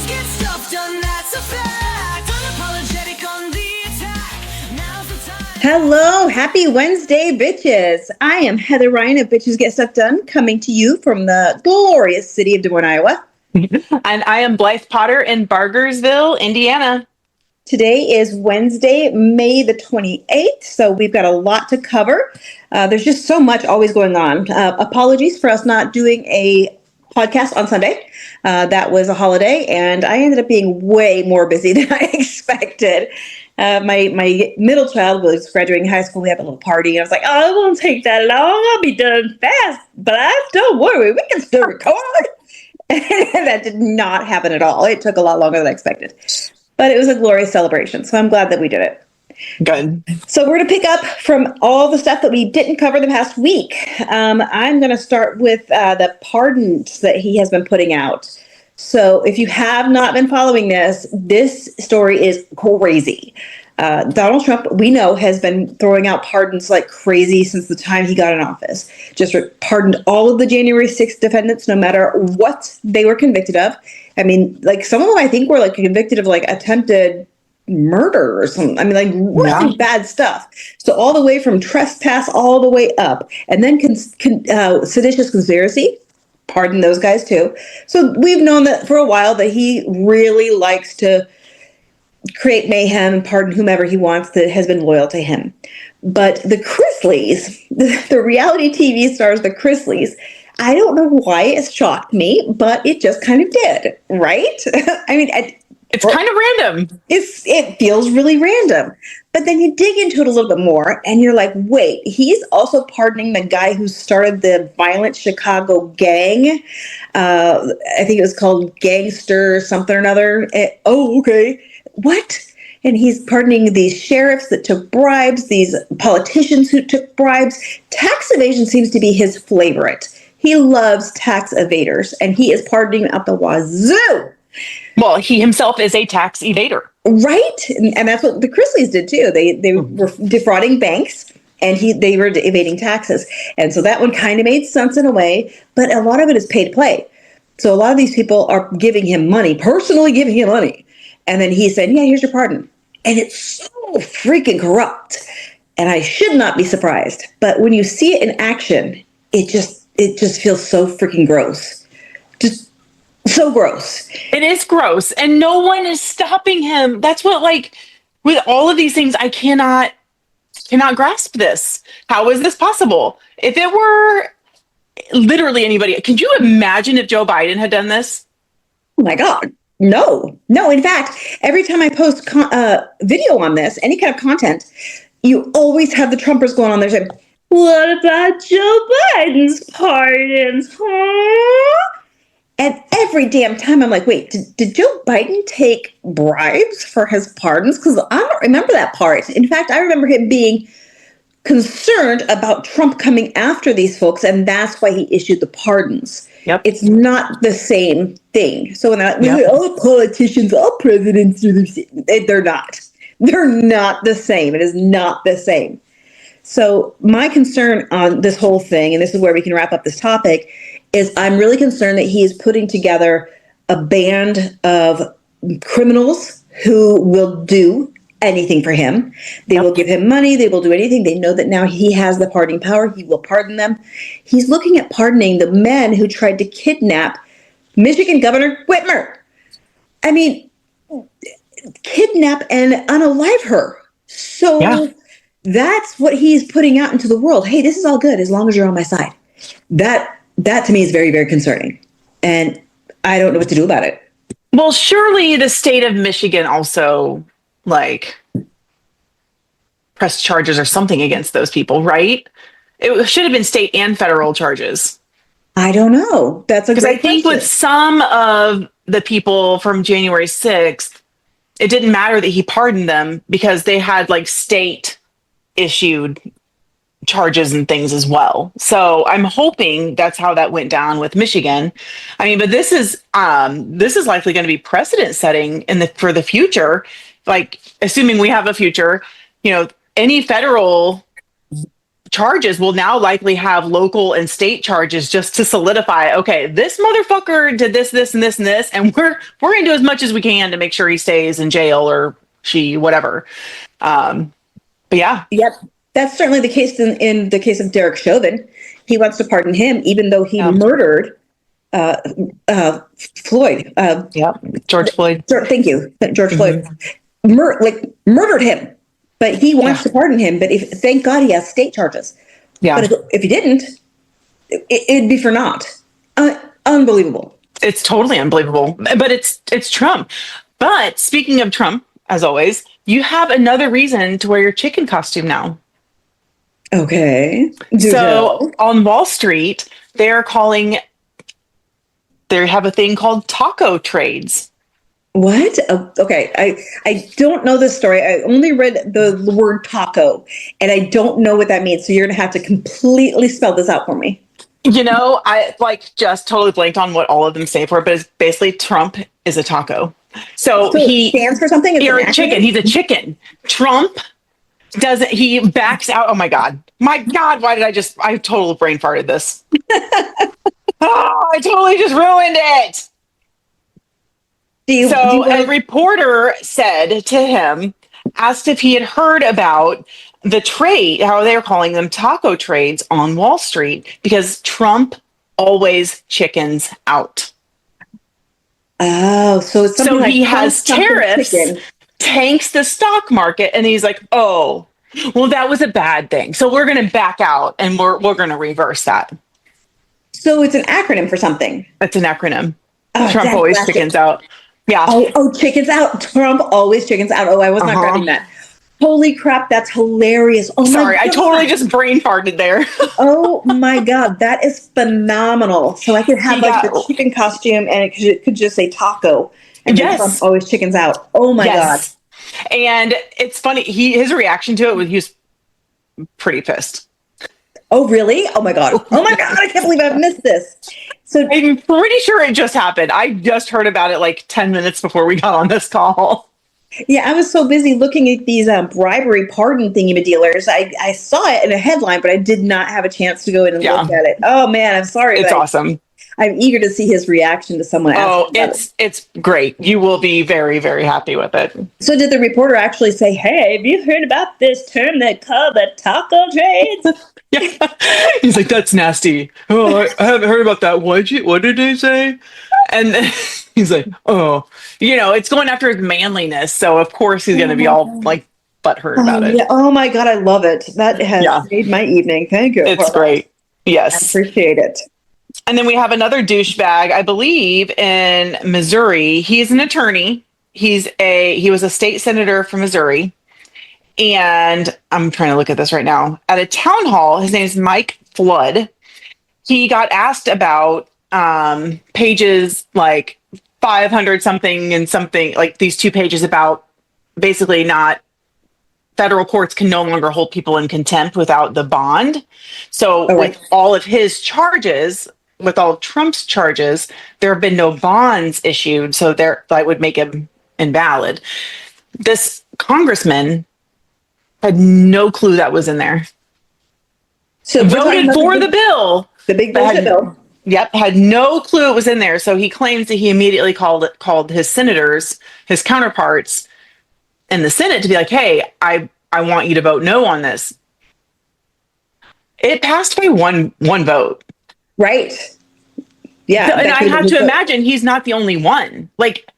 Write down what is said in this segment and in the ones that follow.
get stuff done, that's a fact. Unapologetic on the attack. Now's the time. Hello, happy Wednesday, bitches. I am Heather Ryan of Bitches Get Stuff Done, coming to you from the glorious city of Des Moines, Iowa. And I am Blythe Potter in Bargersville, Indiana. Today is Wednesday, May the 28th, so we've got a lot to cover. There's just so much always going on. Apologies for us not doing a podcast on Sunday. That was a holiday, and I ended up being way more busy than I expected. My middle child was graduating high school. We had a little party, and I was like, oh, it won't take that long. I'll be done fast, but don't worry, we can still record. And that did not happen at all. It took a lot longer than I expected. But it was a glorious celebration, so I'm glad that we did it. Good. So we're going to pick up from all the stuff that we didn't cover the past week. I'm going to start with the pardons that he has been putting out. So if you have not been following this story is crazy. Donald Trump, we know, has been throwing out pardons like crazy since the time he got in office. Just pardoned all of the January 6th defendants, no matter what they were convicted of. I mean, like some of them I think were like convicted of like attempted murder or something. I mean, like really bad stuff. So all the way from trespass all the way up. And then seditious conspiracy. Pardon those guys too. So we've known that for a while that he really likes to create mayhem and pardon whomever he wants that has been loyal to him. But the Chrisleys, the reality TV stars, the Chrisleys, I don't know why it shocked me, but it just kind of did, right? I mean, it's kind of random. It feels really random. But then you dig into it a little bit more and you're like, wait, he's also pardoning the guy who started the violent Chicago gang. I think it was called Gangster something or another. Okay. What? And he's pardoning these sheriffs that took bribes, these politicians who took bribes. Tax evasion seems to be his favorite. He loves tax evaders, and he is pardoning out the wazoo. Well, he himself is a tax evader. Right? And that's what the Chrisleys did, too. They were defrauding banks, and they were evading taxes. And so that one kind of made sense in a way, but a lot of it is pay to play. So a lot of these people are giving him money, personally giving him money. And then he said, yeah, here's your pardon. And it's so freaking corrupt. And I should not be surprised. But when you see it in action, it just feels so freaking gross. Just so gross. It is gross. And no one is stopping him. That's what, like, with all of these things, I cannot grasp this. How is this possible? If it were literally anybody, could you imagine if Joe Biden had done this? Oh my God. No. In fact, every time I post video on this, any kind of content, you always have the Trumpers going on there saying, what about Joe Biden's pardons, huh? And every damn time I'm like, wait, did Joe Biden take bribes for his pardons? Because I don't remember that part. In fact, I remember him being concerned about Trump coming after these folks, and that's why he issued the pardons. Yep. It's not the same thing. So when all politicians, all presidents are the same, they're not. They're not the same. It is not the same. So my concern on this whole thing, and this is where we can wrap up this topic, is I'm really concerned that he is putting together a band of criminals who will do anything for him. They will give him money. They will do anything. They know that now he has the pardoning power. He will pardon them. He's looking at pardoning the men who tried to kidnap Michigan Governor Whitmer. I mean, kidnap and unalive her. So that's what he's putting out into the world. Hey, this is all good as long as you're on my side. That to me is very, very concerning. And I don't know what to do about it. Well, surely the state of Michigan also, like, pressed charges or something against those people, right? It should have been state and federal charges. I don't know. That's a great question. Because I think with some of the people from January 6th, it didn't matter that he pardoned them because they had like state issued charges and things as well. So I'm hoping that's how that went down with Michigan. I mean, but this is likely going to be precedent setting for the future. Like, assuming we have a future, any federal charges will now likely have local and state charges just to solidify, okay, this motherfucker did this, this, and this, and this, and we're gonna do as much as we can to make sure he stays in jail or she, whatever. But yeah. Yep. That's certainly the case in the case of Derek Chauvin. He wants to pardon him, even though he murdered Floyd. George Floyd. Thank you, George Floyd. Murdered him, but he wants to pardon him. But thank God he has state charges. Yeah. But if he didn't, it'd be for naught. Unbelievable. It's totally unbelievable. But it's Trump. But speaking of Trump, as always, you have another reason to wear your chicken costume now. Okay. So on Wall Street, they have a thing called taco trades. What? Oh, okay. I don't know this story. I only read the word taco, and I don't know what that means. So you're going to have to completely spell this out for me. You know, I just totally blanked on what all of them stand for, but it's basically Trump is a taco. So he stands for something. You're a chicken. He's a chicken. Trump he backs out. Oh my God. My God. Why did I totally brain farted this. I totally just ruined it. A reporter said to him, asked if he had heard about the trade, how they're calling them taco trades on Wall Street, because Trump always chickens out. Oh, so it's something like he has tariffs, tanks the stock market, and he's like, oh, well, that was a bad thing. So we're going to back out and we're going to reverse that. So it's an acronym for something. It's an acronym. Trump always chickens out. Yeah. Oh, chickens out. Trump always chickens out. Oh, I was not grabbing that. Holy crap, that's hilarious. Oh, sorry, I totally just brain farted there. Oh my God, that is phenomenal. So I could have the chicken costume and it could just say taco. And Trump always chickens out. Oh my God. And it's funny, his reaction to it he was pretty pissed. Oh, really? Oh my God. Oh my God, I can't believe I've missed this. So I'm pretty sure it just happened. I just heard about it like 10 minutes before we got on this call. Yeah, I was so busy looking at these bribery pardon thingy-ma-dealers. I saw it in a headline, but I did not have a chance to go in and look at it. Oh man, I'm sorry. It's awesome. I'm eager to see his reaction to someone else. Oh, it's great. You will be very, very happy with it. So did the reporter actually say, hey, have you heard about this term they call the taco trades? Yeah. He's like, that's nasty. Oh, I haven't heard about that. What did they say? And then he's like, oh, it's going after his manliness. So of course he's going to be all like butthurt about it. Yeah. Oh my God, I love it. That has made my evening. Thank you. It's great. Yes. I appreciate it. And then we have another douchebag, I believe, in Missouri. He's an attorney. He was a state senator from Missouri. And I'm trying to look at this right now. At a town hall, his name is Mike Flood. He got asked about pages like 500 something and something, like these 2 pages about basically federal courts can no longer hold people in contempt without the bond. So with all of his charges, with all of Trump's charges, there have been no bonds issued. So that would make him invalid. This congressman had no clue that was in there. So voted for the bill. The big bullshit bill. Yep, had no clue it was in there. So he claims that he immediately called his senators, his counterparts in the Senate, to be like, hey, I want you to vote no on this. It passed by one vote. Right. Yeah. So, and I have to imagine he's not the only one. Like,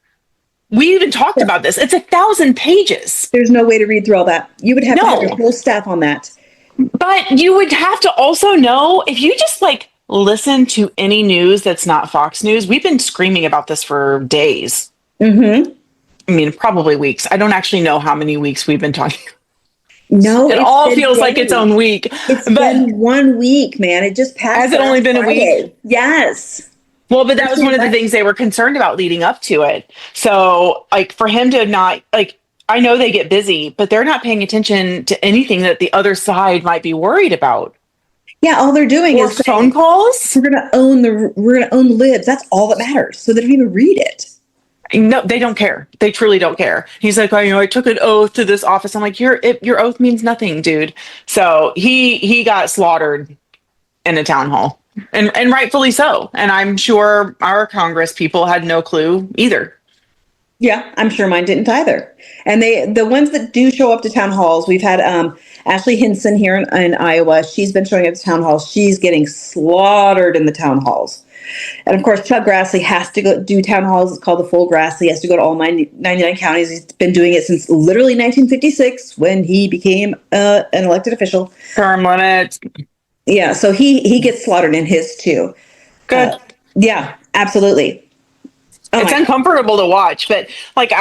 we even talked about this. It's 1,000 pages. There's no way to read through all that. You would have to have your whole staff on that. But you would have to also know, if you just listen to any news that's not Fox News, we've been screaming about this for days. Mm-hmm. I mean, probably weeks. I don't actually know how many weeks we've been talking. No, it all feels like its own week. It's been 1 week, man. It just passed. Has it only been Friday. A week? Yes. Well, but that was one of the things they were concerned about leading up to it. So, for him to not, I know they get busy, but they're not paying attention to anything that the other side might be worried about. Yeah, all they're doing is phone calls. We're gonna own the libs. That's all that matters. So they don't even read it. No, they don't care. They truly don't care. He's like, I took an oath to this office. I'm like, your oath means nothing, dude. So he got slaughtered in a town hall, and rightfully so. And I'm sure our Congress people had no clue either. Yeah, I'm sure mine didn't either. And the ones that do show up to town halls, we've had Ashley Hinson here in Iowa. She's been showing up to town halls. She's getting slaughtered in the town halls. And of course, Chuck Grassley has to go do town halls. It's called the full Grassley. He has to go to all 99 counties. He's been doing it since literally 1956 when he became an elected official. Term limits. Yeah, so he gets slaughtered in his too. Good. Yeah, absolutely. Oh It's uncomfortable to watch, but like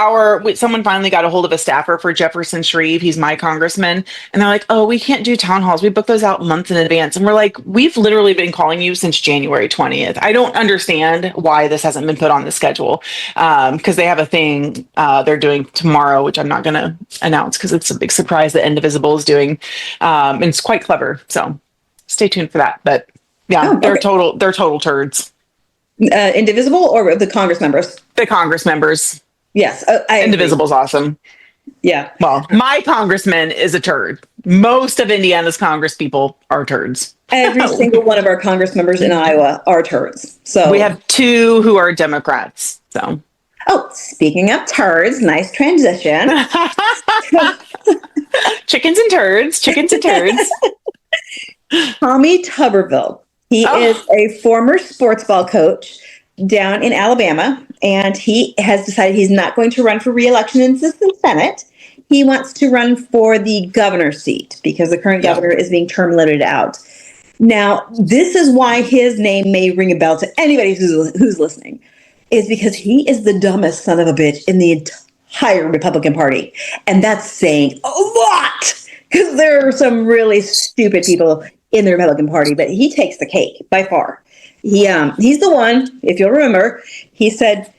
someone finally got a hold of a staffer for Jefferson Shreve. He's my congressman. And they're like, oh, we can't do town halls. We book those out months in advance. And we're like, we've literally been calling you since January 20th. I don't understand why this hasn't been put on the schedule. Because they have a thing they're doing tomorrow, which I'm not going to announce because it's a big surprise that Indivisible is doing. And it's quite clever. So stay tuned for that. But yeah, they're total turds. Indivisible or the Congress members? The Congress members. Yes. Indivisible's awesome. Yeah. Well, my congressman is a turd. Most of Indiana's Congress people are turds. Every single one of our Congress members in Iowa are turds. So we have 2 who are Democrats. So. Oh, speaking of turds, nice transition. Chickens and turds. Tommy Tuberville. He is a former sports ball coach down in Alabama, and he has decided he's not going to run for re-election in the Senate. He wants to run for the governor's seat because the current governor is being term limited out. Now, this is why his name may ring a bell to anybody who's listening, is because he is the dumbest son of a bitch in the entire Republican Party. And that's saying a lot because there are some really stupid people in the Republican Party, but he takes the cake by far. He's the one, if you'll remember, he said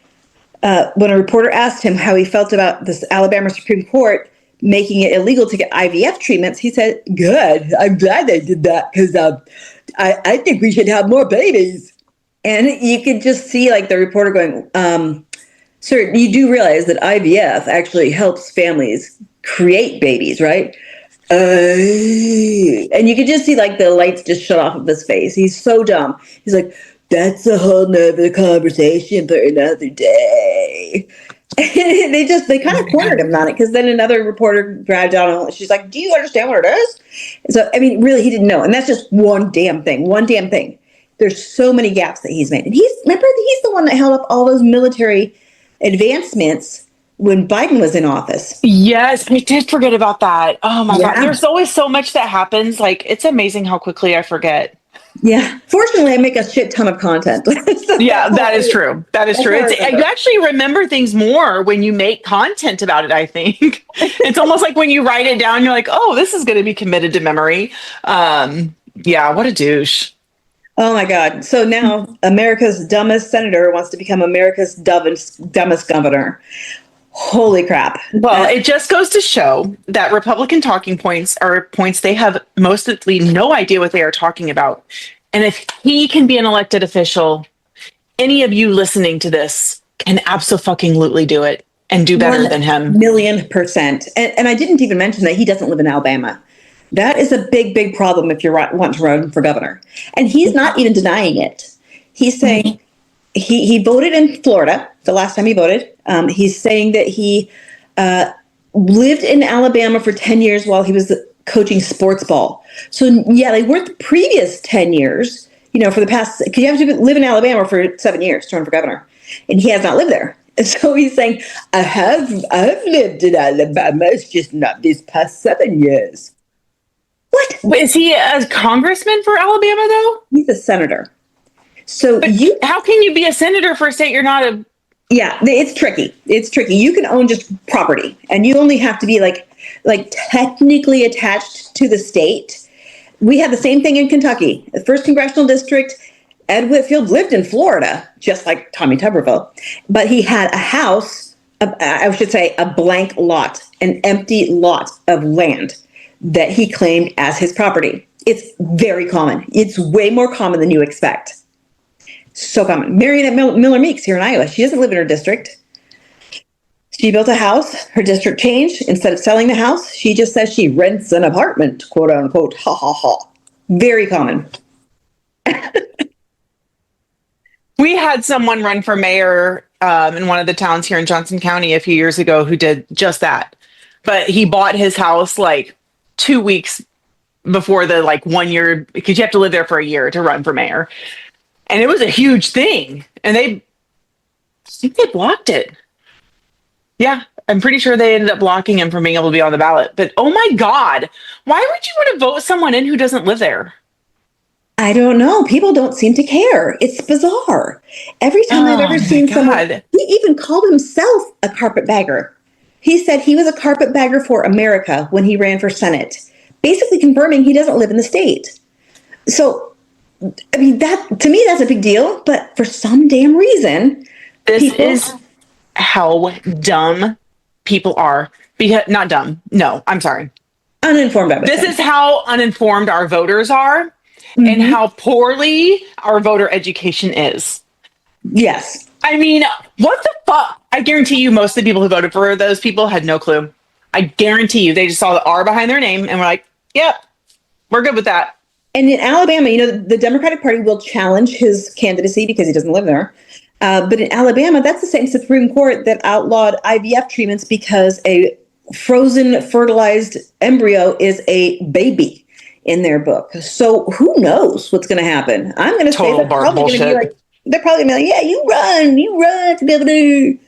when a reporter asked him how he felt about this Alabama Supreme Court making it illegal to get IVF treatments, he said, good, I'm glad they did that because I think we should have more babies. And you could just see like the reporter going, sir, you do realize that IVF actually helps families create babies, right? And you could just see like the lights just shut off of his face. He's so dumb. He's like, that's a whole nother conversation for another day. And they kind of cornered him on it because then another reporter grabbed down on it. She's like, do you understand what it is? So, I mean, really, he didn't know. And that's just one damn thing. There's so many gaps that he's made. And he's the one that held up all those military advancements when Biden was in office. Yes, I did forget about that. Oh my God. There's always so much that happens. Like, it's amazing how quickly I forget. Yeah. Fortunately, I make a shit ton of content. Yeah, that is true. You actually remember things more when you make content about it, I think. It's almost like when you write it down, you're like, oh, this is going to be committed to memory. Yeah, what a douche. Oh my God. So now America's dumbest senator wants to become America's dumbest governor. Holy crap. Well, it just goes to show that Republican talking points are points they have mostly no idea what they are talking about. And if he can be an elected official, any of you listening to this can absolutely do it and do better than him. 1,000,000%. And I didn't even mention that he doesn't live in Alabama. That is a big problem if you want to run for governor. And he's not even denying it. He's saying he voted in Florida the last time he voted. He's saying that he lived in Alabama for 10 years while he was coaching sports ball. So, yeah, they weren't the previous 10 years, for the past, because you have to live in Alabama for 7 years to run for governor. And he has not lived there. And so he's saying, I've lived in Alabama. It's just not these past 7 years. What? Wait, is he a congressman for Alabama, though? He's a senator. So how can you be a senator for a state you're not a... Yeah, it's tricky. You can own just property, and you only have to be like technically attached to the state. We have the same thing in Kentucky. The first congressional district, Ed Whitfield lived in Florida, just like Tommy Tuberville, but he had a house, I should say a blank lot, an empty lot of land that he claimed as his property. It's very common. It's way more common than you expect. So common. Mariannette Miller Meeks here in Iowa. She doesn't live in her district. She built a house. Her district changed. Instead of selling the house, she just says she rents an apartment, quote unquote. Ha ha ha. Very common. We had someone run for mayor in one of the towns here in Johnson County a few years ago who did just that. But he bought his house like 2 weeks before the like 1 year, because you have to live there for a year to run for mayor. And it was a huge thing. And I think they blocked it. Yeah, I'm pretty sure they ended up blocking him from being able to be on the ballot. But oh my God, why would you want to vote someone in who doesn't live there? I don't know. People don't seem to care. It's bizarre. Every time I've ever Oh my seen someone, God. he even called himself a carpetbagger. He said he was a carpetbagger for America when he ran for Senate, basically confirming he doesn't live in the state. So, I mean, that to me, that's a big deal. But for some damn reason, This people, is how dumb people are. Because not dumb. No, I'm sorry. uninformed, I would This say. is how uninformed our voters are and Mhm. how poorly our voter education is. Yes. I mean, what the fuck? I guarantee you most of the people who voted for those people had no clue. I guarantee you they just saw the R behind their name and were like, yep, we're good with that. And in Alabama, the Democratic Party will challenge his candidacy because he doesn't live there. But in Alabama, that's the same Supreme Court that outlawed IVF treatments because a frozen fertilized embryo is a baby in their book. So who knows what's going to happen? I'm going to say Total bullshit. they're probably going to be like, yeah, you run to governor. It'd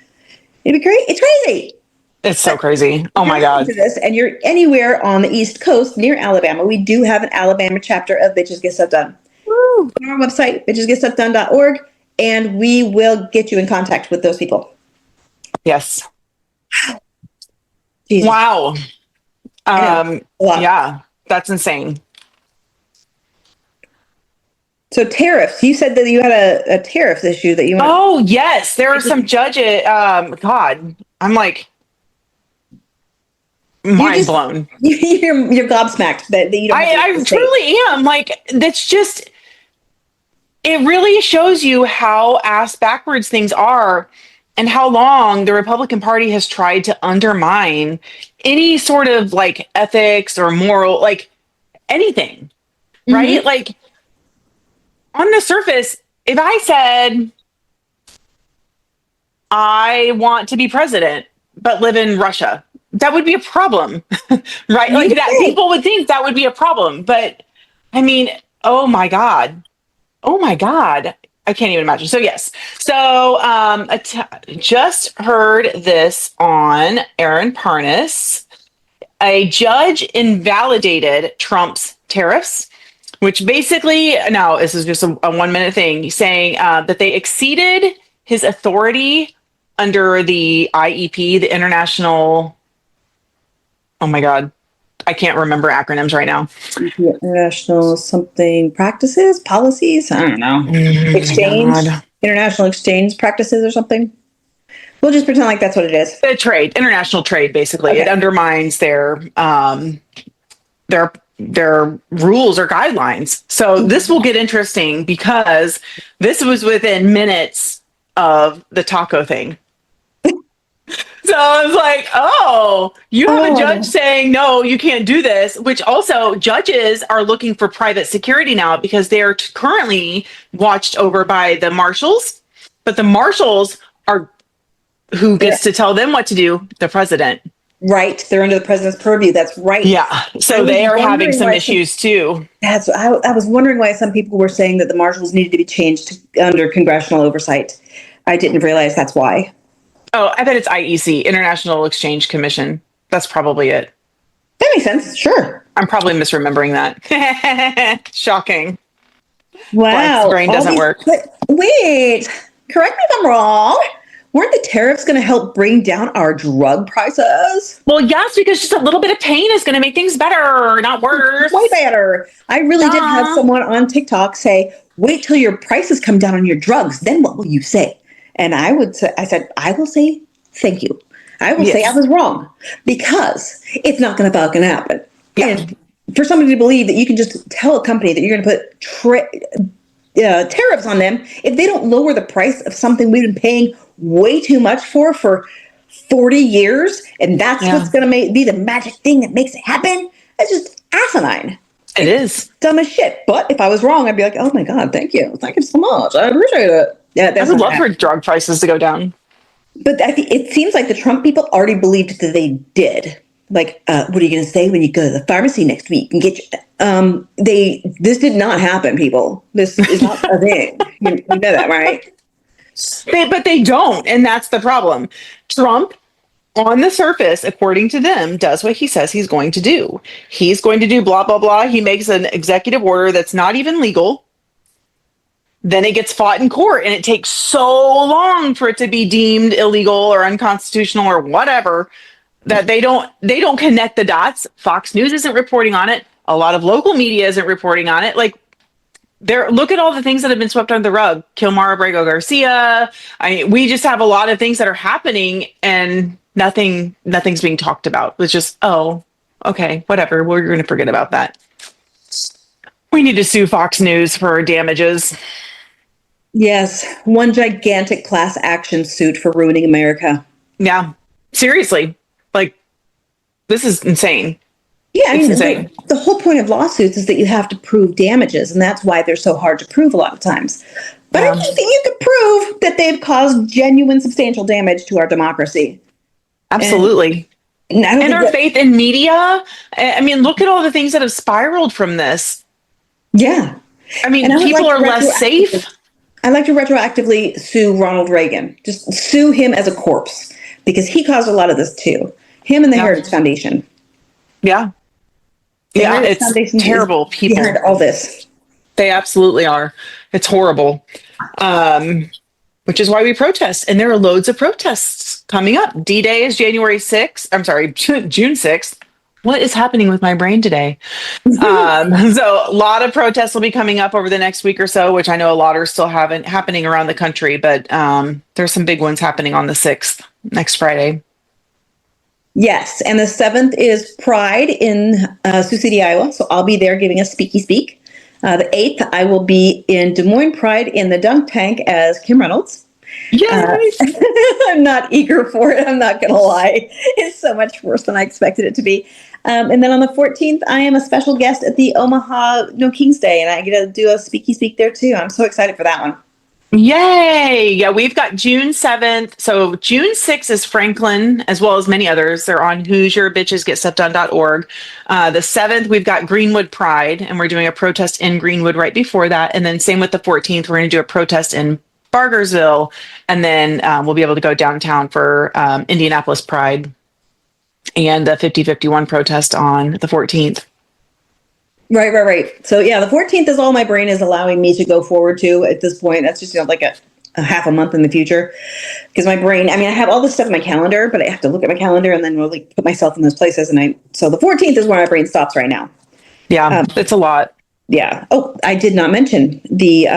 be great. It's crazy. It's so crazy. Oh my If you're listening God. to this and you're anywhere on the East Coast near Alabama, we do have an Alabama chapter of Bitches Get Stuff Done. On our website, bitchesgetstuffdone.org, and we will get you in contact with those people. Yes. Jesus. Wow. I know. A lot. Yeah, that's insane. So tariffs. You said that you had a tariff issue that you want. Oh, yes. There are some judges. God, I'm like mind blown. You're gobsmacked that you don't. I truly am. Like, that's just, it really shows you how ass backwards things are and how long the Republican Party has tried to undermine any sort of like ethics or moral, like anything, right? Mm-hmm. Like, on the surface, if I said, I want to be president, but live in Russia, that would be a problem, right? Like that, people would think that would be a problem. But I mean, oh my God. Oh my God. I can't even imagine. So yes. So just heard this on Aaron Parnas. A judge invalidated Trump's tariffs, which basically, no, this is just a 1 minute thing, saying that they exceeded his authority under the IEP, the International, oh my God, I can't remember acronyms right now. International something practices, policies, I don't know. Exchange, international exchange practices or something. We'll just pretend like that's what it is. The trade, international trade, basically. Okay. It undermines their rules or guidelines. So this will get interesting because this was within minutes of the T.A.C.O thing. So I was like, oh, you have a judge saying, no, you can't do this, which also judges are looking for private security now because they are currently watched over by the marshals. But the marshals are who gets to tell them what to do? The president. Right. They're under the president's purview. That's right. Yeah. So they are having some issues too. I was wondering why some people were saying that the marshals needed to be changed under congressional oversight. I didn't realize that's why. Oh, I bet it's IEC, International Exchange Commission. That's probably it. That makes sense. Sure. I'm probably misremembering that. Shocking. Wow. Brain doesn't work. But wait, correct me if I'm wrong. Weren't the tariffs going to help bring down our drug prices? Well, yes, because just a little bit of pain is going to make things better, not worse. Way better. I really did have someone on TikTok say, wait till your prices come down on your drugs. Then what will you say? And I said, I will say, thank you. I will say I was wrong because it's not going to fucking happen. Yeah. And for somebody to believe that you can just tell a company that you're going to put tariffs on them, if they don't lower the price of something we've been paying way too much for 40 years, and that's Yeah. what's going to be the magic thing that makes it happen. That's just asinine. It is. Dumb as shit. But if I was wrong, I'd be like, oh my God, thank you. Thank you so much. I appreciate it. Yeah, I that's would not love for happening. drug prices to go down. But I think it seems like the Trump people already believed that they did. Like, what are you going to say when you go to the pharmacy next week and get your, this did not happen, people. This is not a thing. You know that, right? But they don't, and that's the problem. Trump, on the surface, according to them, does what he says he's going to do. He's going to do blah, blah, blah. He makes an executive order that's not even legal. Then it gets fought in court, and it takes so long for it to be deemed illegal or unconstitutional or whatever that they don't connect the dots. Fox News isn't reporting on it. A lot of local media isn't reporting on it. Like, look at all the things that have been swept under the rug. Kilmar Abrego Garcia. We just have a lot of things that are happening, and nothing's being talked about. It's just, oh, okay, whatever. We're going to forget about that. We need to sue Fox News for damages. Yes, one gigantic class action suit for ruining America. Yeah, seriously, like, this is insane. Yeah, I It's mean, insane. the whole point of lawsuits is that you have to prove damages, and that's why they're so hard to prove a lot of times. But I Yeah. don't think you could prove that they've caused genuine, substantial damage to our democracy. Absolutely. And I don't And think our that, faith in media. I mean, look at all the things that have spiraled from this. yeah. I mean, And I would people like are to less safe. I'd like to retroactively sue Ronald Reagan. Just sue him as a corpse, because he caused a lot of this too. Him and the Yeah. Heritage Foundation. Yeah. The Yeah, Heritage it's Foundation is terrible people. behind all this. They absolutely are. It's horrible. Which is why we protest. And there are loads of protests coming up. D-Day is January 6th. I'm sorry, June 6th. What is happening with my brain today? So a lot of protests will be coming up over the next week or so, which I know a lot are still happening around the country, but there's some big ones happening on the 6th, next Friday. Yes, and the 7th is Pride in Sioux City, Iowa. So I'll be there giving a speaky speak. The 8th, I will be in Des Moines Pride in the dunk tank as Kim Reynolds. Yes. I'm not eager for it. I'm not going to lie. It's so much worse than I expected it to be. And then on the 14th, I am a special guest at the Omaha No Kings Day, and I get to do a speaky speak there too. I'm so excited for that one. Yay. Yeah, we've got June 7th. So June 6th is Franklin, as well as many others. They're on HoosierBitchesGetStuffDone.org. The 7th, we've got Greenwood Pride, and we're doing a protest in Greenwood right before that. And then same with the 14th, we're going to do a protest in Bargersville. And then we'll be able to go downtown for Indianapolis Pride and the 5051 protest on the 14th. Right. So yeah, the 14th is all my brain is allowing me to go forward to at this point. That's just like a half a month in the future, because my brain, I mean, I have all this stuff in my calendar, but I have to look at my calendar and then really put myself in those places. So the 14th is where my brain stops right now. Yeah, it's a lot. Yeah. Oh, I did not mention the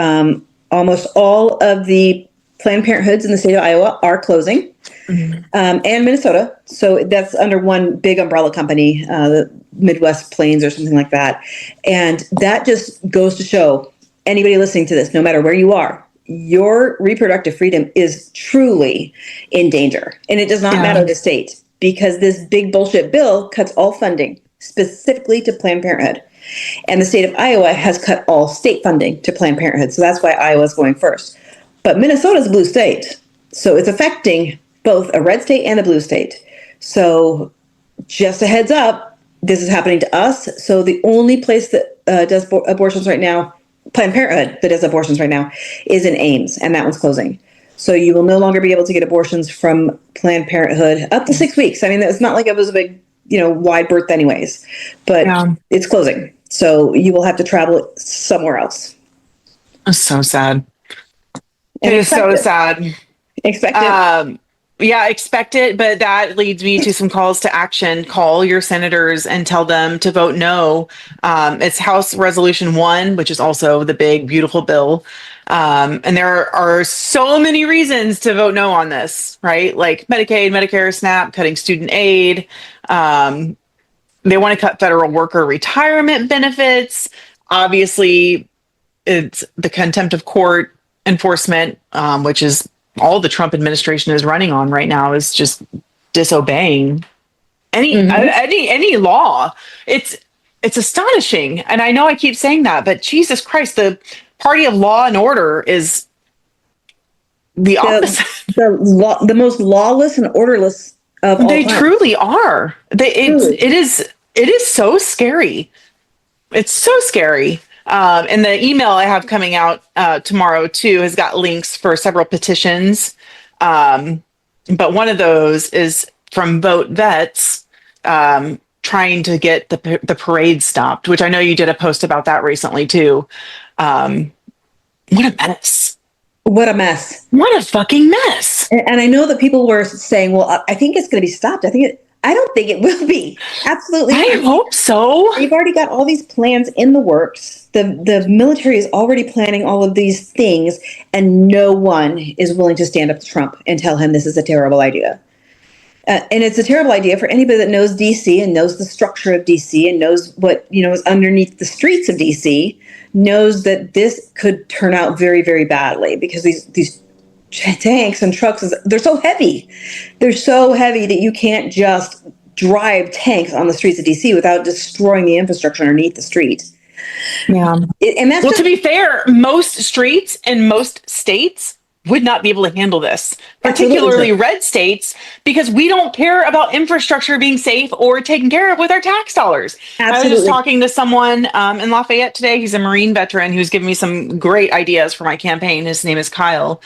almost all of the Planned Parenthoods in the state of Iowa are closing, and Minnesota. So that's under one big umbrella company, the Midwest Plains or something like that. And that just goes to show anybody listening to this, no matter where you are, your reproductive freedom is truly in danger. And it does not matter the state, because this big bullshit bill cuts all funding specifically to Planned Parenthood. And the state of Iowa has cut all state funding to Planned Parenthood. So that's why Iowa's going first. But Minnesota's a blue state. So it's affecting both a red state and a blue state. So just a heads up, this is happening to us. So the only place that does abortions right now, Planned Parenthood that does abortions right now, is in Ames, and that one's closing. So you will no longer be able to get abortions from Planned Parenthood up to 6 weeks. I mean, it's not like it was a big, wide berth anyways, but it's closing. So you will have to travel somewhere else. It's so sad. And it is so sad. Expect it. Yeah, expect it. But that leads me to some calls to action. Call your senators and tell them to vote no. It's House Resolution 1, which is also the big, beautiful bill. And there are so many reasons to vote no on this, right? Like Medicaid, Medicare, SNAP, cutting student aid. They want to cut federal worker retirement benefits. Obviously, it's the contempt of court enforcement, which is all the Trump administration is running on right now, is just disobeying any law. It's astonishing. And I know I keep saying that, but Jesus Christ, the party of law and order is the opposite. The most lawless and orderless of all They time. truly are. Truly. It is so scary. It's so scary. And the email I have coming out tomorrow too has got links for several petitions. But one of those is from Vote Vets, trying to get the parade stopped, which I know you did a post about that recently too. What a mess. What a mess. What a fucking mess. And I know that people were saying, well, I think it's going to be stopped. I don't think it will be. Absolutely. I hope so. They've already got all these plans in the works. The military is already planning all of these things, and no one is willing to stand up to Trump and tell him this is a terrible idea. And it's a terrible idea for anybody that knows DC and knows the structure of DC and knows what, is underneath the streets of DC, knows that this could turn out very, very badly because these tanks and trucks, they're so heavy. They're so heavy that you can't just drive tanks on the streets of DC without destroying the infrastructure underneath the street. Yeah. And that's to be fair, most streets in most states would not be able to handle this, particularly red states, because we don't care about infrastructure being safe or taken care of with our tax dollars. Absolutely. I was just talking to someone in Lafayette today. He's a Marine veteran who's given me some great ideas for my campaign. His name is Kyle.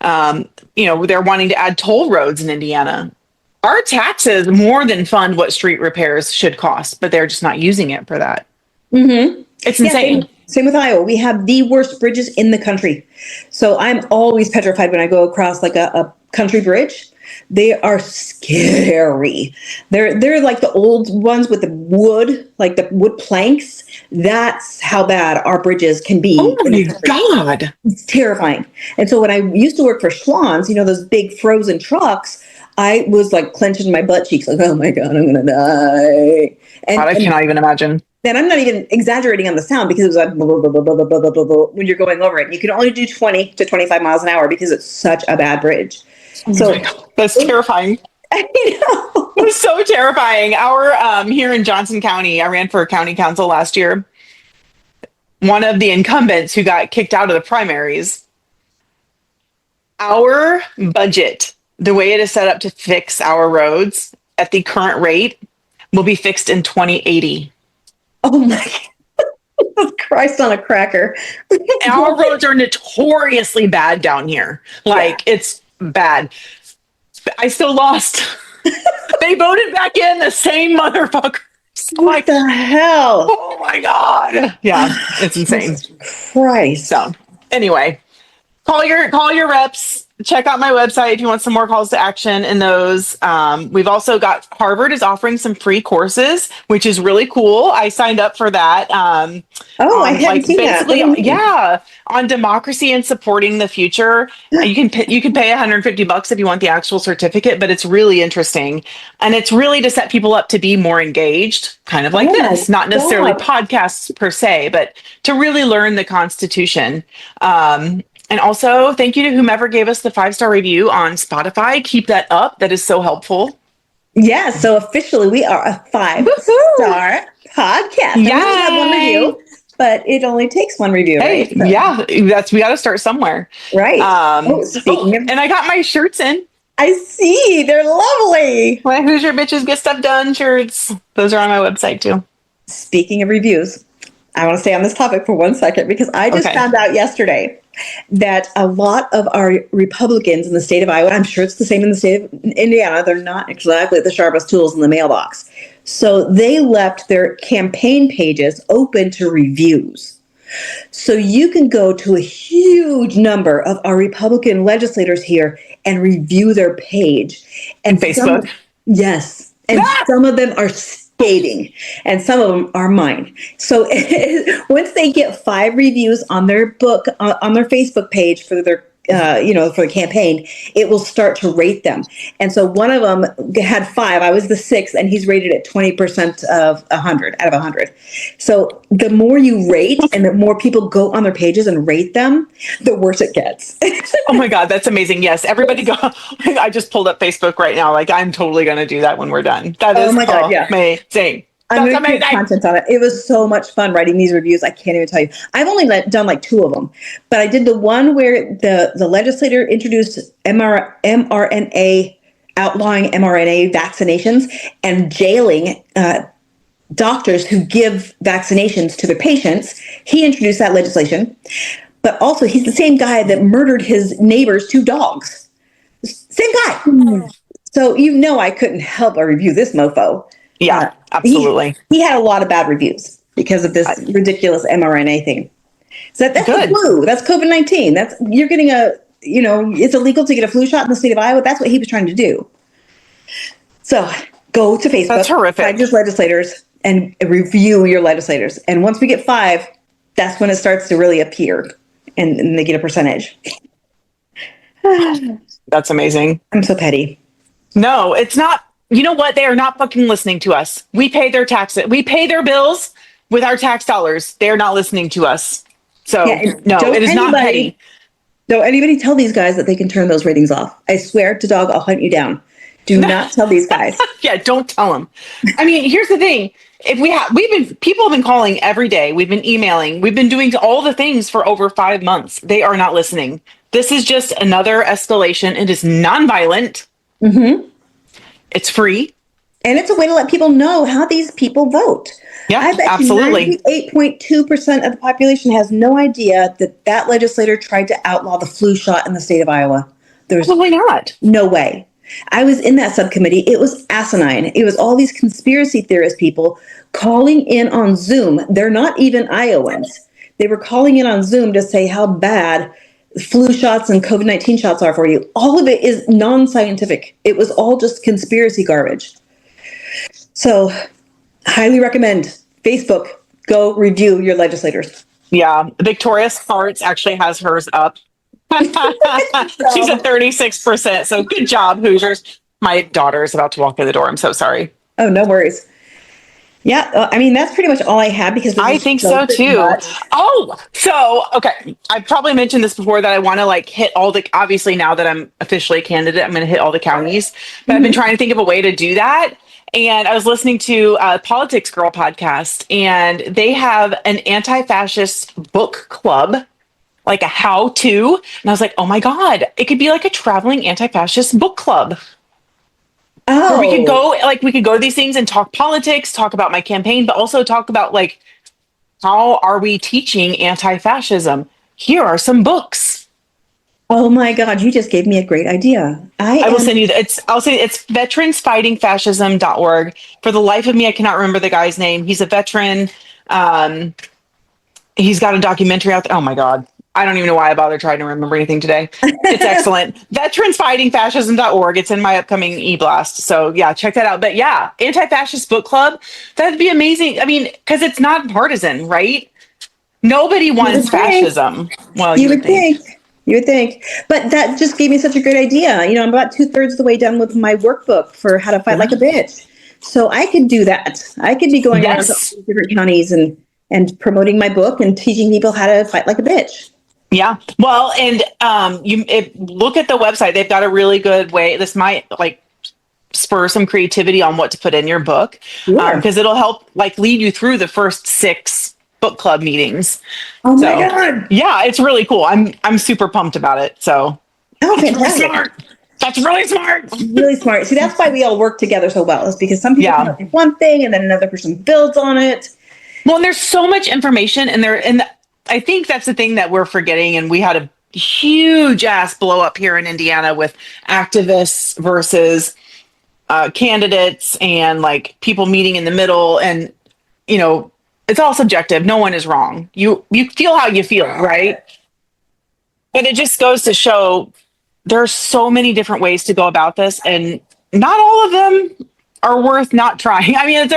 They're wanting to add toll roads in Indiana. Our taxes more than fund what street repairs should cost, but they're just not using it for that. Mm-hmm. It's insane. Same with Iowa. We have the worst bridges in the country. So I'm always petrified when I go across like a country bridge. They are scary. They're like the old ones with the wood, like the wood planks. That's how bad our bridges can be. Oh my God. It's terrifying. And so when I used to work for Schwann's, those big frozen trucks, I was like clenching my butt cheeks, like, oh my God, I'm going to die. And I cannot even imagine. And I'm not even exaggerating on the sound because it was like blah, blah, blah, blah, blah, blah, blah, blah, when you're going over it. You can only do 20 to 25 miles an hour because it's such a bad bridge. So that's terrifying. I know. It was so terrifying. Our here in Johnson County, I ran for county council last year. One of the incumbents who got kicked out of the primaries, our budget, the way it is set up to fix our roads at the current rate, will be fixed in 2080. Oh my God. Christ on a cracker. Our roads are notoriously bad down here. It's bad. I still lost. They voted back in the same motherfuckers. What the hell? Oh my God. Yeah, it's insane. Jesus Christ. So anyway, call your reps. Check out my website if you want some more calls to action in those. We've also got Harvard is offering some free courses, which is really cool. I signed up for that. I haven't seen that. Yeah, on democracy and supporting the future. You can pay $150 if you want the actual certificate, but it's really interesting, and it's really to set people up to be more engaged, kind of like this. Not necessarily podcasts per se, but to really learn the Constitution. And also, thank you to whomever gave us the 5-star review on Spotify. Keep that up. That is so helpful. Yeah, so officially we are a 5-star podcast. We only have one review, but it only takes one review. Hey, right? So. yeah, we got to start somewhere. Right. And I got my shirts in. I see. They're lovely. My Who's Your Bitches Get Stuff Done shirts. Those are on my website too. Speaking of reviews, I want to stay on this topic for 1 second because I just found out yesterday that a lot of our Republicans in the state of Iowa, I'm sure it's the same in the state of Indiana, they're not exactly the sharpest tools in the mailbox. So they left their campaign pages open to reviews. So you can go to a huge number of our Republican legislators here and review their page. And Facebook? Yes. And some of them are scathing, and some of them are mine. So once they get 5 reviews on their book, on their Facebook page for their for the campaign, it will start to rate them. And so one of them had 5. I was the 6th, and he's rated at 20% of 100 out of 100. So the more you rate and the more people go on their pages and rate them, the worse it gets. Oh my God, that's amazing. Yes, everybody go. I just pulled up Facebook right now. Like, I'm totally going to do that when we're done. That Oh is my God, yeah. amazing. I'm That's going to create amazing. content on it. It was so much fun writing these reviews. I can't even tell you. I've only done like 2 of them, but I did the one where the legislator introduced mRNA, outlawing mRNA vaccinations and jailing doctors who give vaccinations to their patients. He introduced that legislation, but also he's the same guy that murdered his neighbor's 2 dogs. Same guy. So I couldn't help but review this mofo. Yeah, absolutely. He had a lot of bad reviews because of this ridiculous mRNA thing. So that's Good. the flu. That's COVID-19. You're getting it's illegal to get a flu shot in the state of Iowa. That's what he was trying to do. So go to Facebook. That's horrific. Find your legislators and review your legislators. And once we get 5, that's when it starts to really appear and they get a percentage. That's amazing. I'm so petty. No, it's not. You know what? They are not fucking listening to us. We pay their taxes. We pay their bills with our tax dollars. They are not listening to us. So no, it is not petty. Don't anybody tell these guys that they can turn those ratings off. I swear to dog, I'll hunt you down. Do not tell these guys. Yeah, don't tell them. I mean, here's the thing. People have been calling every day. We've been emailing. We've been doing all the things for over 5 months. They are not listening. This is just another escalation. It is nonviolent. Mm-hmm. It's free. And it's a way to let people know how these people vote. Yeah, I bet absolutely. 98.2% of the population has no idea that legislator tried to outlaw the flu shot in the state of Iowa. There's Probably not. no way. I was in that subcommittee. It was asinine. It was all these conspiracy theorist people calling in on Zoom. They're not even Iowans. They were calling in on Zoom to say how bad flu shots and COVID-19 shots are for you. All of it is non-scientific. It was all just conspiracy garbage. So, highly recommend Facebook. Go review your legislators. Yeah, Victoria Sparts actually has hers up. She's at 36%. So good job, Hoosiers. My daughter is about to walk in the door. I'm so sorry. Oh, no worries. Yeah, that's pretty much all I had because I think so too. Oh, so okay. I probably mentioned this before that I want to hit all the. Obviously, now that I'm officially a candidate, I'm going to hit all the counties. But I've been trying to think of a way to do that. And I was listening to a Politics Girl podcast, and they have an anti-fascist book club, like a how-to. And I was like, oh my God, it could be like a traveling anti-fascist book club. Oh, Where we could go to these things and talk politics, talk about my campaign, but also talk about how are we teaching anti-fascism? Here are some books. Oh my God, you just gave me a great idea. I will send you it's veteransfightingfascism.org. For the life of me, I cannot remember the guy's name. He's a veteran. He's got a documentary out there. Oh my God. I don't even know why I bothered trying to remember anything today. It's excellent. Veteransfightingfascism.org. It's in my upcoming e-blast. So yeah, check that out. But yeah, anti-fascist book club. That'd be amazing. I mean, because it's not partisan, right? Nobody wants fascism. Well, you would think. You would think. But that just gave me such a great idea. I'm about 2/3 of the way done with my workbook for how to fight like a bitch. So I could do that. I could be going around to all different counties and promoting my book and teaching people how to fight like a bitch. Yeah. Well, and look at the website. They've got a really good way. This might spur some creativity on what to put in your book, because it'll help lead you through the first 6 book club meetings. Oh my God. Yeah, it's really cool. I'm super pumped about it. So fantastic. That's really smart. Really smart. See, that's why we all work together so well. Is because some people come up with one thing and then another person builds on it. Well, and there's so much information and I think that's the thing that we're forgetting. And we had a huge ass blow up here in Indiana with activists versus candidates and people meeting in the middle. And, it's all subjective. No one is wrong. You feel how you feel, right? But it just goes to show there are so many different ways to go about this. And not all of them are worth not trying. I mean,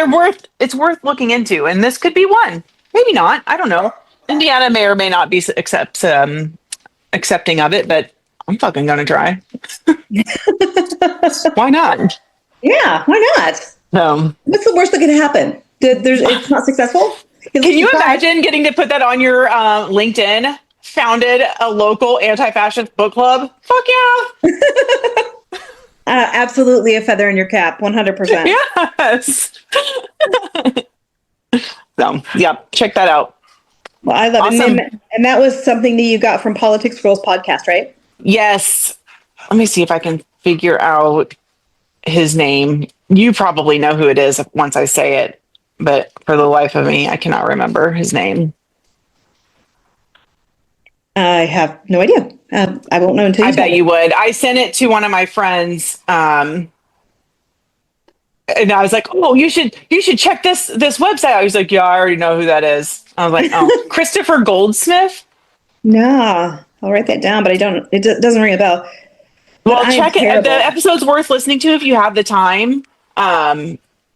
it's worth looking into. And this could be one. Maybe not. I don't know. Indiana may or may not be accepting of it, but I'm fucking gonna try. Why not? Yeah, why not? What's the worst that could happen? It's not successful? At Can least you tried. imagine getting to put that on your LinkedIn? Founded a local anti-fascist book club. Fuck yeah! Absolutely a feather in your cap, 100%. Yes. So, yeah, check that out. Well, I love it. Awesome. And that was something that you got from Politics Girls podcast, right? Yes. Let me see if I can figure out his name. You probably know who it is once I say it, but for the life of me, I cannot remember his name. I have no idea. I won't know until you I tell bet me. you would. I sent it to one of my friends, and I was like, "Oh, you should check this website." I was like, "Yeah, I already know who that is." I was like, "Oh, Christopher Goldsmith." Nah, I'll write that down, but I don't. Doesn't ring a bell. But Well, I am check it. The terrible. episode's worth listening to if you have the time.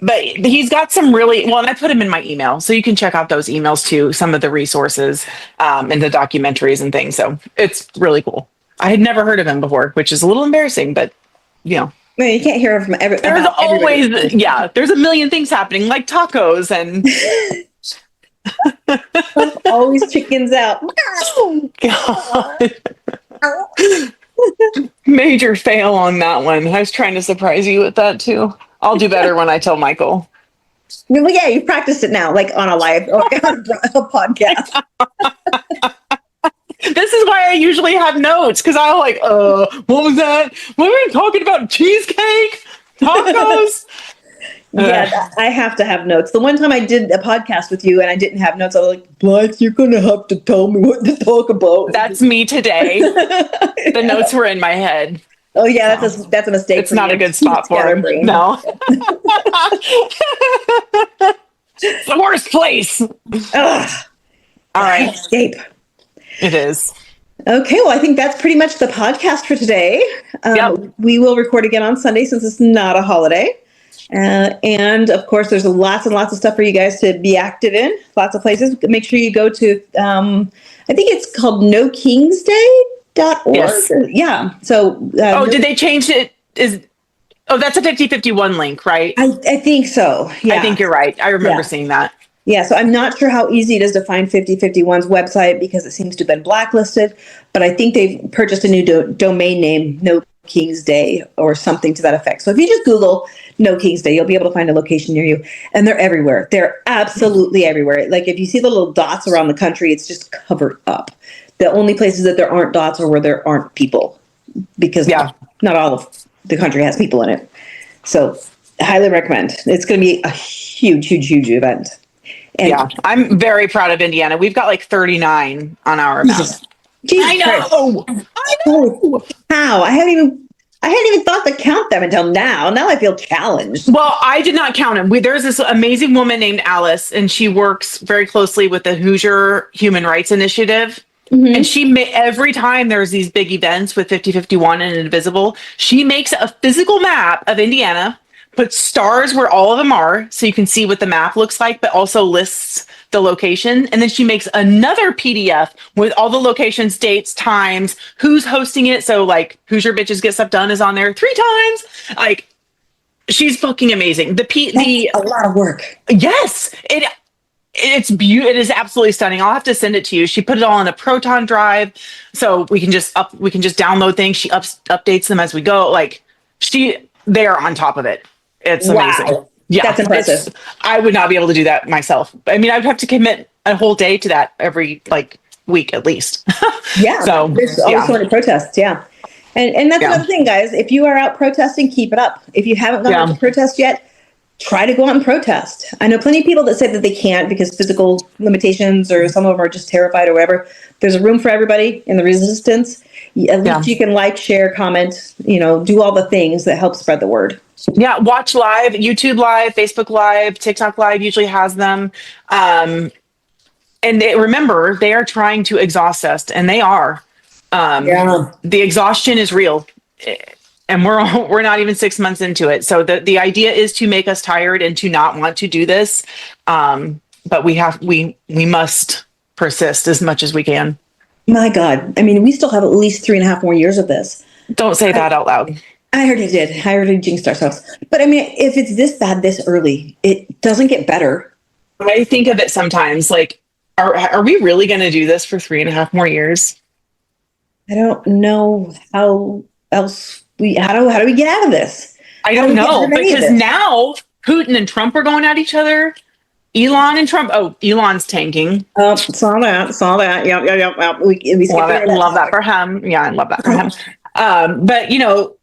But he's got some really well, and I put him in my email, so you can check out those emails too. Some of the resources and the documentaries and things. So it's really cool. I had never heard of him before, which is a little embarrassing, but you know, Man, you can't hear from there's about everybody. always there's a million things happening like tacos and Always chickens out. oh god. Major fail on that one. I was trying to surprise you with that too. I'll do better when I tell Michael. Well, yeah, you've practiced it now, like on a live or on a podcast. This is why I usually have notes because I'm like, what was that? What were we talking about? Cheesecake? Tacos? Yeah, I have to have notes. The one time I did a podcast with you and I didn't have notes, I was like, Blythe, you're going to have to tell me what to talk about. That's me today. The notes were in my head. Oh, yeah, that's a mistake. It's not a good spot for him. No. It's the worst place. Ugh, All right. escape. It is. Okay, well, I think that's pretty much the podcast for today. Yep. We will record again on Sunday since it's not a holiday. And of course, there's lots and lots of stuff for you guys to be active in. Lots of places. Make sure you go to, I think it's called nokingsday.org. Yes. Yeah. So. Did they change it? That's a 5051 link, right? I think so. Yeah. I think you're right. I remember Yeah. seeing that. Yeah, so I'm not sure how easy it is to find 5051's website because it seems to have been blacklisted, but I think they've purchased a new domain name, No King's Day, or something to that effect. So if you just Google No King's Day, you'll be able to find a location near you. And they're everywhere. They're absolutely everywhere. Like if you see the little dots around the country, it's just covered up. The only places that there aren't dots are where there aren't people, because not all of the country has people in it. So highly recommend. It's going to be a huge, huge, huge event. And Yeah, I'm very proud of Indiana. We've got like 39 on our map. Jesus I Christ. know. How? I hadn't even thought to count them until now. Now I feel challenged. Well, I did not count them. There's this amazing woman named Alice, and she works very closely with the Hoosier Human Rights Initiative. Mm-hmm. And every time there's these big events with 5051 and Invisible, she makes a physical map of Indiana, puts stars where all of them are so you can see what the map looks like, but also lists the location. And then she makes another PDF with all the locations, dates, times, who's hosting it. So like Hoosier Bitches Get Stuff Done is on there 3 times. Like she's fucking amazing. That's a lot of work. Yes, it's beautiful. It is absolutely stunning. I'll have to send it to you. She put it all in a Proton drive, so we can just download things. She updates them as we go. Like they are on top of it. It's amazing. Wow. Yeah, that's impressive. I would not be able to do that myself. I mean, I would have to commit a whole day to that every week at least. Yeah. So there's always so many protests. Yeah. And that's another thing, guys. If you are out protesting, keep it up. If you haven't gone out to protest yet, try to go out and protest. I know plenty of people that say that they can't because physical limitations, or some of them are just terrified or whatever. There's a room for everybody in the resistance. At least you can share, comment, do all the things that help spread the word. Yeah, watch live, YouTube live, Facebook live, TikTok live usually has them. And remember, they are trying to exhaust us, and they are. The exhaustion is real, and we're not even 6 months into it. So the idea is to make us tired and to not want to do this. But we must persist as much as we can. My God. I mean, we still have at least 3.5 more years of this. Don't say that out loud. I already did. I already jinxed ourselves. But I mean, if it's this bad this early, it doesn't get better. I think of it sometimes like, are we really going to do this for 3.5 more years? I don't know how do we get out of this? I How do don't we get rid know of any of because this? now Putin and Trump are going at each other. Elon and Trump. Oh, Elon's tanking. Oh, saw that. Saw that. Yep, yep, yep, yep. We skipped Love over it. that Love that topic. for him. Yeah, I love that for him. But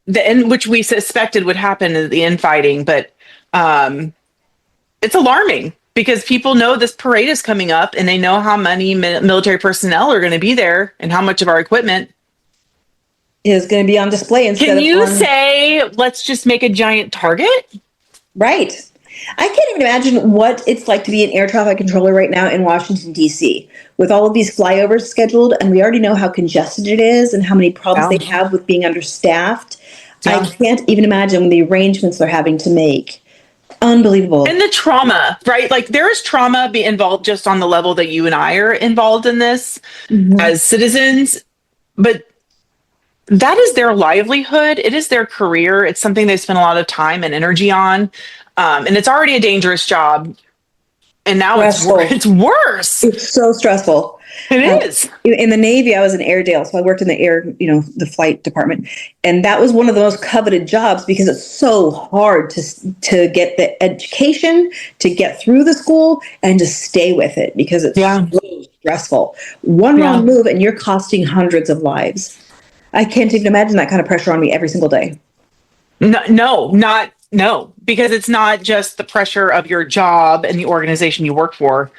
the in which we suspected would happen is the infighting, but um, it's alarming because people know this parade is coming up and they know how many military personnel are going to be there and how much of our equipment. Is going to be on display instead Can of you on. say, let's just make a giant target? Right. I can't even imagine what it's like to be an air traffic controller right now in Washington, D.C., with all of these flyovers scheduled. And we already know how congested it is and how many problems Yeah. they have with being understaffed. I Yeah. can't even imagine the arrangements they're having to make. Unbelievable. And the trauma, right? Like there is trauma be involved just on the level that you and I are involved in this Mhm. as citizens, but that is their livelihood. It is their career. It's something they spend a lot of time and energy on. And it's already a dangerous job. And now Stressful. it's worse. It's so stressful. It Uh, is. in the Navy, I was in Airedale, so I worked in the air, the flight department, and that was one of the most coveted jobs because it's so hard to get the education, to get through the school, and to stay with it because it's Yeah. so stressful. One Yeah. wrong move, and you're costing hundreds of lives. I can't even imagine that kind of pressure on me every single day. No, because it's not just the pressure of your job and the organization you work for.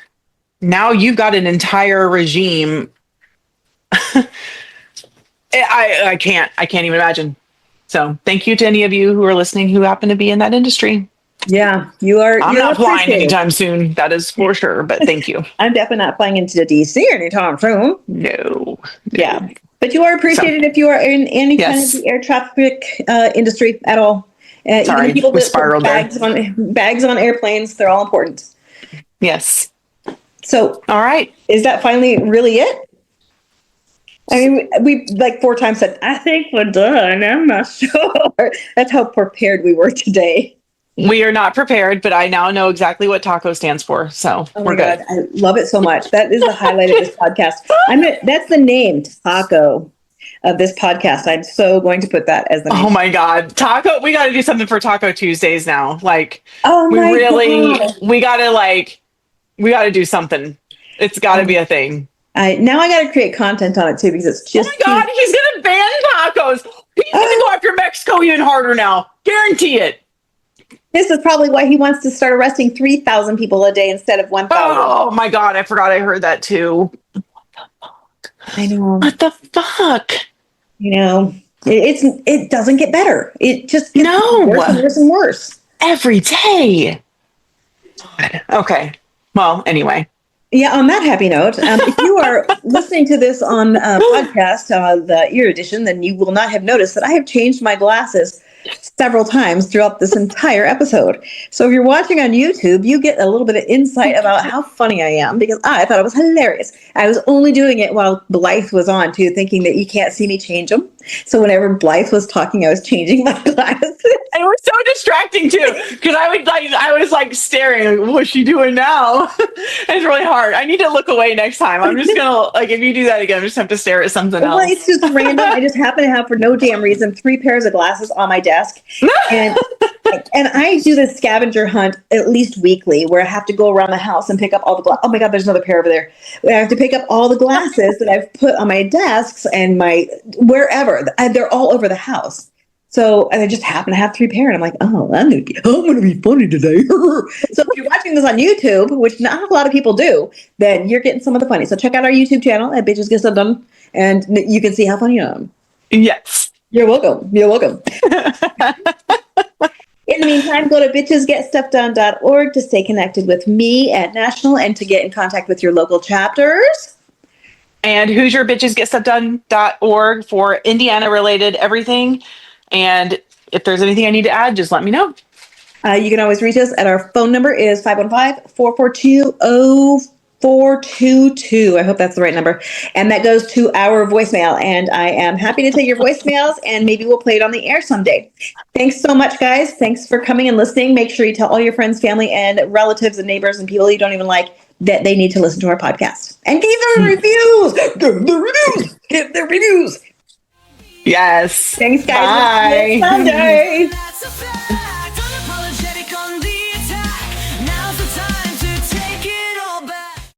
Now you've got an entire regime. I can't even imagine. So thank you to any of you who are listening who happen to be in that industry. Yeah, you are. I'm You're not flying appreciated. anytime soon. That is for sure. But thank you. I'm definitely not flying into DC anytime soon. No. Yeah, but you are So appreciated if you are in any kind of yes. the air traffic industry at all. Even the Sorry, people we that put spiraled there. bags on airplanes, they're all important. Yes. So, All right. is that finally really it? I mean, we like 4 times said, "I think we're done." I'm not sure. That's how prepared we were today. We are not prepared, but I now know exactly what TACO stands for. So Oh we're my God, good. I love it so much. That is the highlight of this podcast. That's the name, Taco, of this podcast. I'm so going to put that as the name. Oh my God. Taco, we got to do something for Taco Tuesdays now. Like, Oh my God. we got to do something. It's got to be a thing. Now I got to create content on it too because it's Oh just my God, he's going to ban tacos. He's going to go after Mexico even harder now. Guarantee it. This is probably why he wants to start arresting 3,000 people a day instead of 1,000. Oh my God, I forgot I heard that too. I know. What the fuck? It doesn't get better. It just gets worse and No, worse and worse. every day. God. Okay. Well, anyway. Yeah, on that happy note, if you are listening to this on podcast, the ear edition, then you will not have noticed that I have changed my glasses several times throughout this entire episode. So if you're watching on YouTube, you get a little bit of insight about how funny I am because I thought it was hilarious. I was only doing it while Blythe was on too, thinking that you can't see me change them. So whenever Blythe was talking, I was changing my glasses. It was so distracting too, because I was like staring, like, what's she doing now? It's really hard. I need to look away next time. I'm just gonna like if you do that again, I just have to stare at something Well, else. it's just random. I just happen to have, for no damn reason, 3 pairs of glasses on my desk, and I do this scavenger hunt at least weekly, where I have to go around the house and pick up all the. Oh my God, there's another pair over there. I have to pick up all the glasses that I've put on my desks and my wherever. They're all over the house. So and I just happen to have 3 pair, and I'm like, oh, I'm gonna be funny today. So if you're watching this on YouTube, which not a lot of people do, then you're getting some of the funny. So check out our YouTube channel at Bitches Get Stuff Done, and you can see how funny I am. Yes. You're welcome. You're welcome. In the meantime, go to bitchesgetstuffdone.org to stay connected with me at National and to get in contact with your local chapters. And HoosierBitchesGetStuffDone.org for Indiana related everything. And if there's anything I need to add, just let me know. You can always reach us at our phone number is 515-442-00. 422. I hope that's the right number. And that goes to our voicemail. And I am happy to take your voicemails, and maybe we'll play it on the air someday. Thanks so much, guys. Thanks for coming and listening. Make sure you tell all your friends, family, and relatives and neighbors and people you don't even like that they need to listen to our podcast. And give them reviews. Give the reviews. Give the reviews. Yes. Thanks, guys. Bye. Sunday. That's a fact.